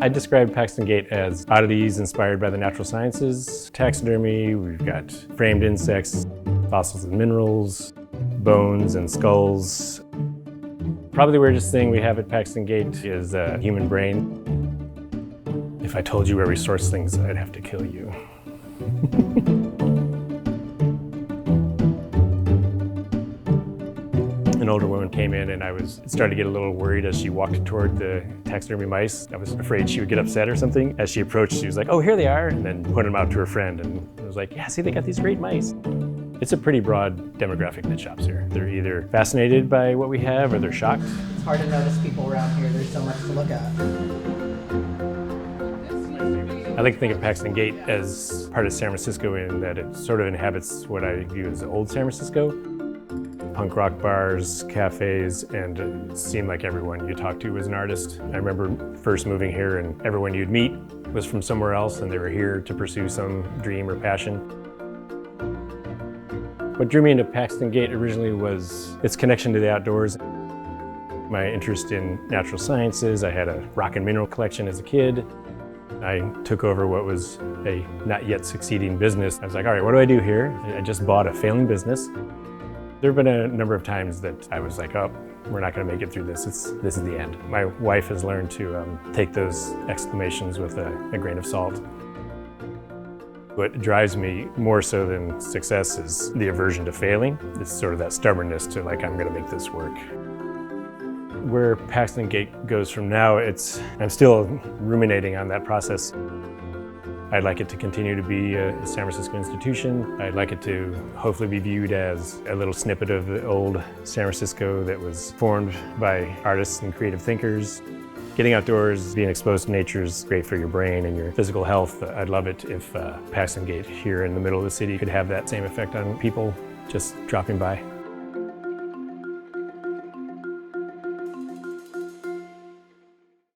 I describe Paxton Gate as oddities inspired by the natural sciences. Taxidermy, we've got framed insects, fossils and minerals, bones and skulls. Probably the weirdest thing we have at Paxton Gate is a human brain. If I told you where we source things, I'd have to kill you. An older woman came in and I started to get a little worried as she walked toward the taxidermy mice. I was afraid she would get upset or something. As she approached, she was like, "Oh, here they are," and then pointed them out to her friend. And I was like, "Yeah, see, they got these great mice." It's a pretty broad demographic that shops here. They're either fascinated by what we have or they're shocked. It's hard to notice people around here. There's so much to look at. I like to think of Paxton Gate as part of San Francisco in that it sort of inhabits what I view as old San Francisco. Punk rock bars, cafes, and it seemed like everyone you talked to was an artist. I remember first moving here and everyone you'd meet was from somewhere else and they were here to pursue some dream or passion. What drew me into Paxton Gate originally was its connection to the outdoors. My interest in natural sciences. I had a rock and mineral collection as a kid. I took over what was a not yet succeeding business. I was like, all right, what do I do here? I just bought a failing business. There have been a number of times that I was like, oh, we're not going to make it through this. This is the end. My wife has learned to take those exclamations with a grain of salt. What drives me more so than success is the aversion to failing. It's sort of that stubbornness to like, I'm going to make this work. Where Paxton Gate goes from now, I'm still ruminating on that process. I'd like it to continue to be a San Francisco institution. I'd like it to hopefully be viewed as a little snippet of the old San Francisco that was formed by artists and creative thinkers. Getting outdoors, being exposed to nature is great for your brain and your physical health. I'd love it if Paxton Gate here in the middle of the city could have that same effect on people just dropping by.